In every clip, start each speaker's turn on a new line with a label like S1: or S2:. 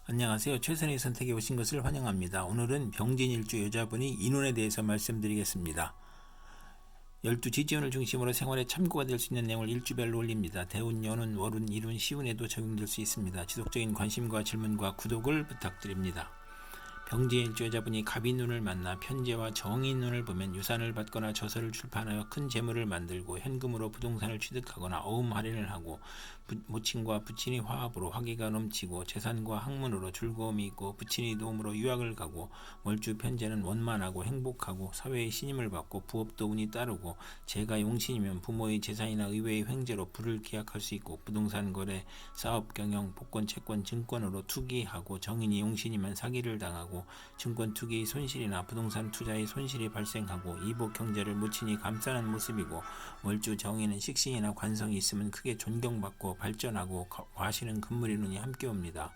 S1: 안녕하세요. 최선의 선택에 오신 것을 환영합니다. 오늘은 병진일주 여자분이 인혼에 대해서 말씀드리겠습니다. 12지지운을 중심으로 생활에 참고가 될 수 있는 내용을 일주별로 올립니다. 대운, 연운, 월운, 일운, 시운에도 적용될 수 있습니다. 지속적인 관심과 질문과 구독을 부탁드립니다. 병진일주 여자분이 갑인운을 만나 편재와 정인운을 보면 유산을 받거나 저서를 출판하여 큰 재물을 만들고 현금으로 부동산을 취득하거나 어음 할인을 하고 모친과 부친이 화합으로 화기가 넘치고 재산과 학문으로 즐거움이 있고 부친이 도움으로 유학을 가고 월주 편재는 원만하고 행복하고 사회의 신임을 받고 부업도 운이 따르고 재가 용신이면 부모의 재산이나 의외의 횡재로 부를 기약할 수 있고 부동산 거래, 사업 경영, 복권, 채권, 증권으로 투기하고 정인이 용신이면 사기를 당하고 증권 투기의 손실이나 부동산 투자의 손실이 발생하고 이복 경제를 무친히 감싸는 모습이고 월주 정인은 식신이나 관성이 있으면 크게 존경받고 발전하고 과시는 금물의 눈이 함께 옵니다.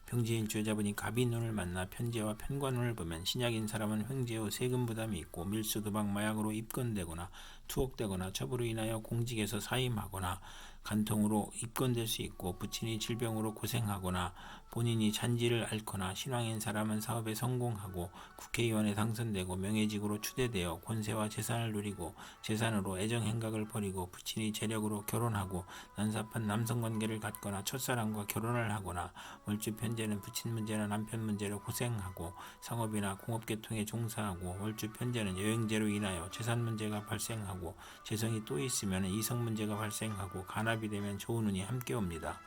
S1: 병진일주 여자분이 갑인운을 만나 편재와 편관운을 보면 신약인 사람은 횡재 후 세금 부담이 있고 밀수, 도박, 마약으로 입건되거나 투옥되거나 첩으로 인하여 공직에서 사임하거나 간통으로 입건될 수 있고 부친이 질병으로 고생하거나 본인이 잔지를 앓거나 신왕인 사람은 사업에 성공하고 국회의원에 당선되고 명예직으로 추대되어 권세와 재산을 누리고 재산으로 애정행각을 벌이고 부친이 재력으로 결혼하고 난삽한 남성관계를 갖거나 첫사랑과 결혼을 하거나 월주 편재는 부친 문제나 남편 문제로 고생하고 상업이나 공업계통에 종사하고 월주 편재는 여행제로 인하여 재산 문제가 발생하고 재성이 또 있으면 이성 문제가 발생하고 간합이 되면 좋은 운이 함께 옵니다.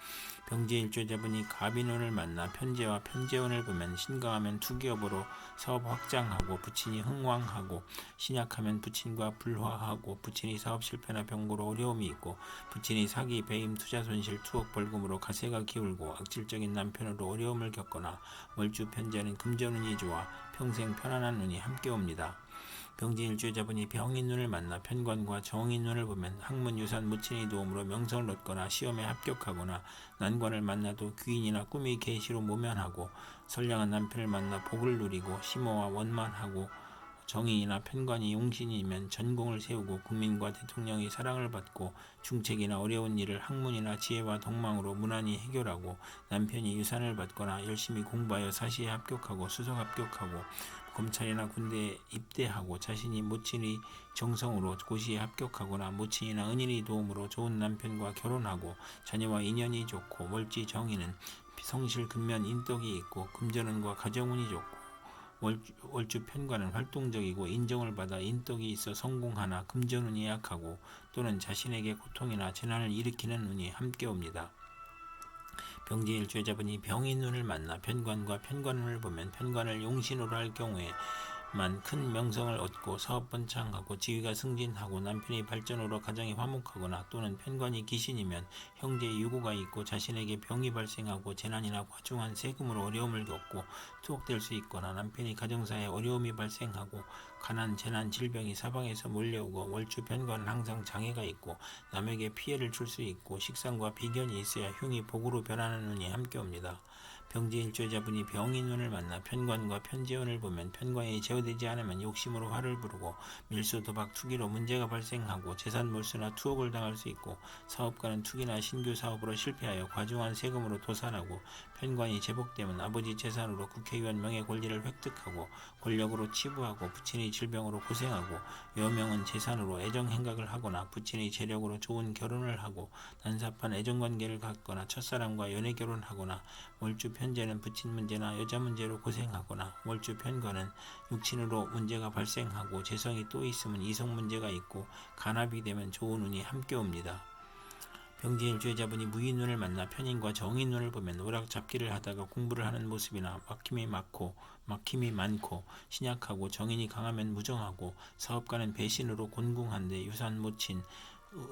S1: 병진일주 여자분이 갑인운을 만나 편재와 편재운을 보면 신강하면 투기업으로 사업 확장하고 부친이 흥왕하고 신약하면 부친과 불화하고 부친이 사업 실패나 병고로 어려움이 있고 부친이 사기, 배임, 투자 손실, 투억 벌금으로 가세가 기울고 악질적인 남편으로 어려움을 겪거나 월주 편재는 금전운이 좋아 평생 편안한 운이 함께 옵니다. 병진일주 여자분이 병인운을 만나 편관과 정인운을 보면 학문, 유산, 무친의 도움으로 명성을 얻거나 시험에 합격하거나 난관을 만나도 귀인이나 꿈의 계시로 모면하고 선량한 남편을 만나 복을 누리고 심호와 원만하고 정인이나 편관이 용신이면 전공을 세우고 국민과 대통령의 사랑을 받고 중책이나 어려운 일을 학문이나 지혜와 덕망으로 무난히 해결하고 남편이 유산을 받거나 열심히 공부하여 사시에 합격하고 수석 합격하고 검찰이나 군대에 입대하고 자신이 모친의 정성으로 고시에 합격하거나 모친이나 은인의 도움으로 좋은 남편과 결혼하고 자녀와 인연이 좋고 월지 정인은 성실 근면 인덕이 있고 금전운과 가정운이 좋고 월주 편관은 활동적이고 인정을 받아 인덕이 있어 성공하나 금전운이 약하고 또는 자신에게 고통이나 재난을 일으키는 운이 함께 옵니다. 병진일주 여자분이 병인운을 만나 편관과 편관운을 보면 편관을 용신으로 할 경우에 만 큰 명성을 얻고 사업 번창하고 지위가 승진하고 남편이 발전으로 가정이 화목하거나 또는 편관이 귀신이면 형제의 유고가 있고 자신에게 병이 발생하고 재난이나 과중한 세금으로 어려움을 겪고 투옥될 수 있거나 남편이 가정사에 어려움이 발생하고 가난, 재난, 질병이 사방에서 몰려오고 월주 편관은 항상 장애가 있고 남에게 피해를 줄 수 있고 식상과 비견이 있어야 흉이 복으로 변하는 운이 함께 옵니다. 병진일주 여자분이 병인운을 만나 편관과 편재운을 보면 편관이 제어되지 않으면 욕심으로 화를 부르고 밀수, 도박, 투기로 문제가 발생하고 재산 몰수나 투옥을 당할 수 있고 사업가는 투기나 신규 사업으로 실패하여 과중한 세금으로 도산하고 편관이 제복되면 아버지 재산으로 국회의원 명예 권리를 획득하고 권력으로 치부하고 부친의 질병으로 고생하고 여명은 재산으로 애정행각을 하거나 부친의 재력으로 좋은 결혼을 하고 난삽한 애정관계를 갖거나 첫사람과 연애 결혼하거나 월주 편재는 부친 문제나 여자 문제로 고생하거나 월주 편관은 육친으로 문제가 발생하고 재성이 또 있으면 이성 문제가 있고 간합이 되면 좋은 운이 함께 옵니다. 병진일주 여자분이 무인운을 만나 편인과 정인운을 보면 오락잡기를 하다가 공부를 하는 모습이나 막힘이 많고 신약하고 정인이 강하면 무정하고 사업가는 배신으로 곤궁한데 유산 모친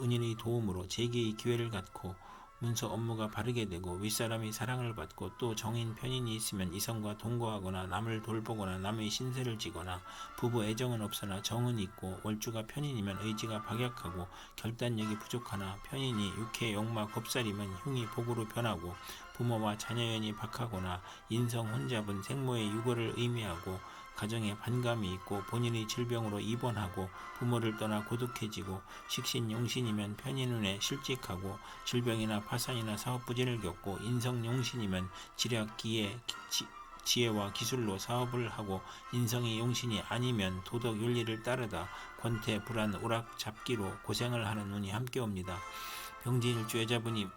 S1: 은인의 도움으로 재기의 기회를 갖고 문서 업무가 바르게 되고 윗사람이 사랑을 받고 또 정인 편인이 있으면 이성과 동거하거나 남을 돌보거나 남의 신세를 지거나 부부 애정은 없으나 정은 있고 월주가 편인이면 의지가 박약하고 결단력이 부족하나 편인이 육해 역마 겁살이면 흉이 복으로 변하고 부모와 자녀연이 박하거나 인성 혼잡은 생모의 유고를 의미하고 가정에 반감이 있고 본인이 질병으로 입원하고 부모를 떠나 고독해지고 식신 용신이면 편인운에 실직하고 질병이나 파산이나 사업 부진을 겪고 인성 용신이면 지략 지혜와 기술로 사업을 하고 인성이 용신이 아니면 도덕 윤리를 따르다 권태 불안 오락 잡기로 고생을 하는 운이 함께 옵니다. 병진일주 여자분이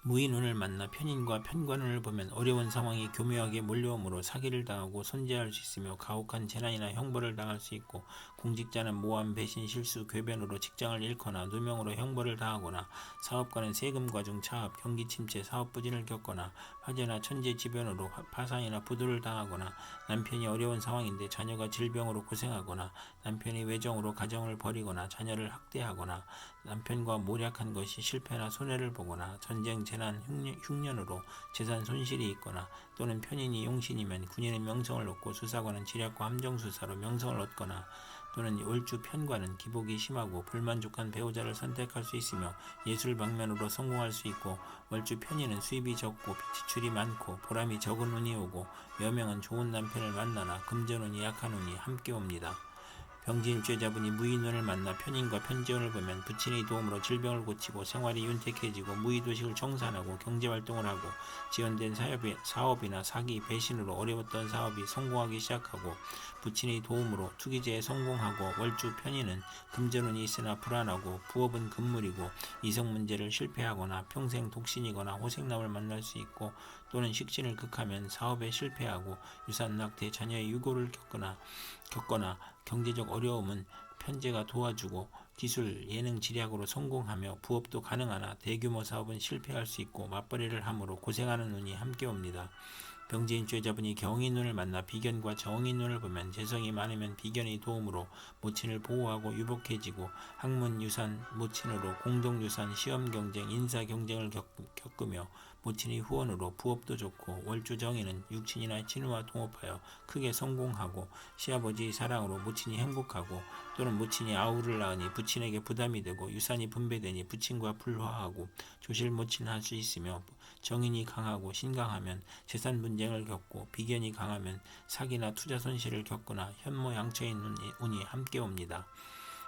S1: 무인운을 만나 편인과 편관운을 보면 어려운 상황이 교묘하게 몰려오므로 사기를 당하고 손재할 수 있으며 가혹한 재난이나 형벌을 당할 수 있고 공직자는 모함, 배신, 실수, 궤변으로 직장을 잃거나 누명으로 형벌을 당하거나 사업가는 세금 과중 차압, 경기 침체, 사업 부진을 겪거나 화재나 천재지변으로 파산이나 부도를 당하거나 남편이 어려운 상황인데 자녀가 질병으로 고생하거나 남편이 외정으로 가정을 버리거나 자녀를 학대하거나 남편과 모략한 것이 실패나 손해를 보거나 전쟁, 재난, 흉년으로 재산 손실이 있거나 또는 편인이 용신이면 군인은 명성을 얻고 수사관은 지략과 함정수사로 명성을 얻거나 또는 월주 편관은 기복이 심하고 불만족한 배우자를 선택할 수 있으며 예술 방면으로 성공할 수 있고 월주 편인은 수입이 적고 지출이 많고 보람이 적은 운이 오고 여명은 좋은 남편을 만나나 금전운이 약한 운이 함께 옵니다. 병진일주 여자분이 무인운을 만나 편인과 편재운을 보면 부친의 도움으로 질병을 고치고 생활이 윤택해지고 무의도식을 청산하고 경제활동을 하고 지연된 사업이나 사기, 배신으로 어려웠던 사업이 성공하기 시작하고 부친의 도움으로 투기제에 성공하고 월주 편인은 금전운이 있으나 불안하고 부업은 금물이고 이성 문제를 실패하거나 평생 독신이거나 호생남을 만날 수 있고 또는 식신을 극하면 사업에 실패하고 유산 낙태, 자녀의 유고를 겪거나 경제적 어려움은 편재가 도와주고 기술, 예능, 지략으로 성공하며 부업도 가능하나 대규모 사업은 실패할 수 있고 맞벌이를 함으로 고생하는 운이 함께 옵니다. 병진일주 여자분이 경인운을 만나 비견과 정인운을 보면 재성이 많으면 비견의 도움으로 모친을 보호하고 유복해지고 학문, 유산, 모친으로 공동유산, 시험 경쟁, 인사 경쟁을 겪으며 모친의 후원으로 부업도 좋고 월주 정인은 육친이나 친우와 동업하여 크게 성공하고 시아버지의 사랑으로 모친이 행복하고 또는 모친이 아우를 낳으니 부친에게 부담이 되고 유산이 분배되니 부친과 불화하고 조실 모친할 수 있으며 정인이 강하고 신강하면 재산 분쟁을 겪고 비견이 강하면 사기나 투자 손실을 겪거나 현모양처인 운이 함께 옵니다.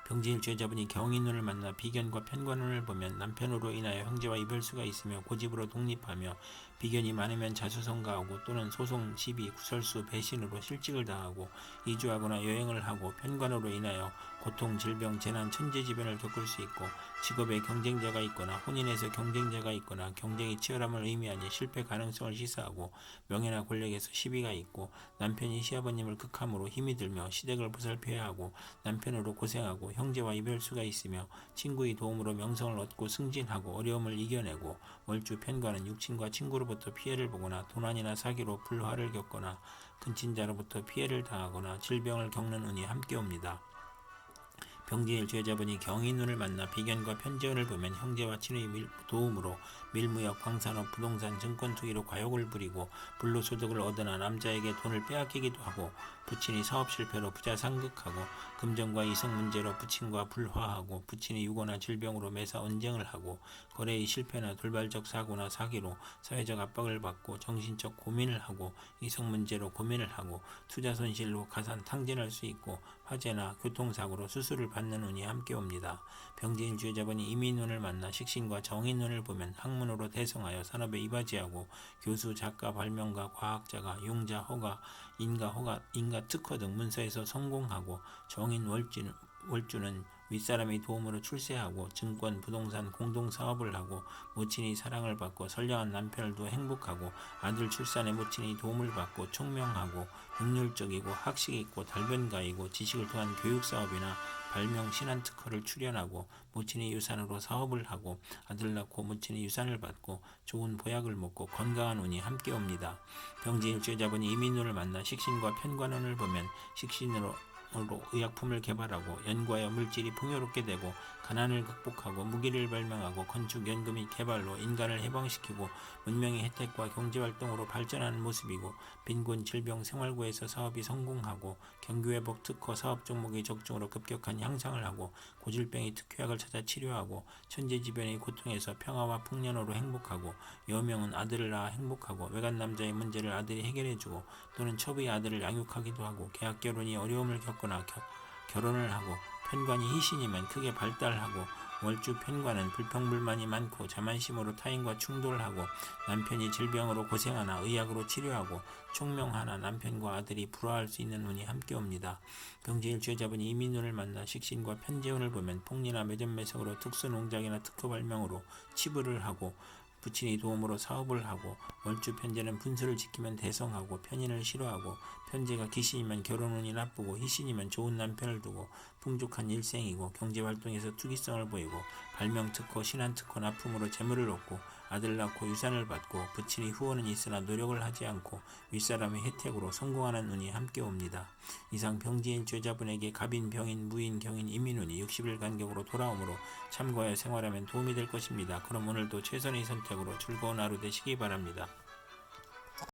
S1: 병진일주 여자분이 경인운을 만나 비견과 편관운을 보면 남편으로 인하여 형제와 이별수가 있으며 고집으로 독립하며 비견이 많으면 자수성가하고 또는 소송, 시비, 구설수, 배신으로 실직을 당하고 이주하거나 여행을 하고 편관으로 인하여 고통, 질병, 재난, 천재지변을 겪을 수 있고 직업에 경쟁자가 있거나 혼인에서 경쟁자가 있거나 경쟁이 치열함을 의미하니 실패 가능성을 시사하고 명예나 권력에서 시비가 있고 남편이 시아버님을 극함으로 힘이 들며 시댁을 보살펴야 하고 남편으로 고생하고 형제와 이별수가 있으며 친구의 도움으로 명성을 얻고 승진하고 어려움을 이겨내고 월주 편관은 육친과 친구로부터 피해를 보거나 도난이나 사기로 불화를 겪거나 근친자로부터 피해를 당하거나 질병을 겪는 운이 함께 옵니다. 병진일주 여자분이 경인운을 만나 비견과 편재운을 보면 형제와 친의 도움으로 밀무역, 광산업, 부동산, 증권 투기로 과욕을 부리고 불로소득을 얻으나 남자에게 돈을 빼앗기기도 하고 부친이 사업 실패로 부자 상극하고 금전과 이성 문제로 부친과 불화하고 부친이 유고나 질병으로 매사 언쟁을 하고 거래의 실패나 돌발적 사고나 사기로 사회적 압박을 받고 정신적 고민을 하고 이성 문제로 고민을 하고 투자 손실로 가산 탕진할 수 있고 화재나 교통사고로 수술을 받는 운이 함께 옵니다. 병진일주 여자분이 이민운을 만나 식신과 정인운을 보면 학문으로 대성하여 산업에 이바지하고 교수, 작가, 발명가, 과학자가, 용자, 허가, 인가 특허 등 문서에서 성공하고 정인 월주는 윗사람의 도움으로 출세하고 증권, 부동산, 공동사업을 하고 모친의 사랑을 받고 선량한 남편을 두어 행복하고 아들 출산에 모친의 도움을 받고 총명하고 능률적이고 학식이 있고 달변가이고 지식을 통한 교육사업이나 발명, 신한 특허를 출연하고 모친의 유산으로 사업을 하고 아들 낳고 모친의 유산을 받고 좋은 보약을 먹고 건강한 운이 함께 옵니다. 병진일주 여자분이 이민운을 만나 식신과 편관운을 보면 식신으로 의약품을 개발하고 연구하여 물질이 풍요롭게 되고 가난을 극복하고 무기를 발명하고 건축, 연구 및 개발로 인간을 해방시키고 문명의 혜택과 경제활동으로 발전하는 모습이고 빈곤, 질병, 생활고에서 사업이 성공하고 경기회복 특허 사업 종목의 적중으로 급격한 향상을 하고 고질병의 특효약을 찾아 치료하고 천재지변의 고통에서 평화와 풍년으로 행복하고 여명은 아들을 낳아 행복하고 외간 남자의 문제를 아들이 해결해주고 또는 첩의 아들을 양육하기도 하고 계약 결혼이 어려움을 겪거나 결혼을 하고 편관이 희신이면 크게 발달하고 월주 편관은 불평불만이 많고 자만심으로 타인과 충돌하고 남편이 질병으로 고생하나 의학으로 치료하고 총명하나 남편과 아들이 불화할 수 있는 운이 함께 옵니다. 병진일주 여자분이 이민운을 만나 식신과 편재운을 보면 폭리나 매점매석으로 특수농장이나 특허 발명으로 치부를 하고 부친의 도움으로 사업을 하고 월주 편재는 분수를 지키면 대성하고 편인을 싫어하고 편재가 기신이면 결혼운이 나쁘고 희신이면 좋은 남편을 두고 풍족한 일생이고 경제활동에서 투기성을 보이고 발명특허, 신한특허 납품으로 재물을 얻고 아들 낳고 유산을 받고 부친의 후원은 있으나 노력을 하지 않고 윗사람의 혜택으로 성공하는 운이 함께 옵니다. 이상 병진일주 여자분에게 갑인, 병인, 무인, 경인, 이민운이 60일 간격으로 돌아오므로 참고하여 생활하면 도움이 될 것입니다. 그럼 오늘도 최선의 선택으로 즐거운 하루 되시기 바랍니다.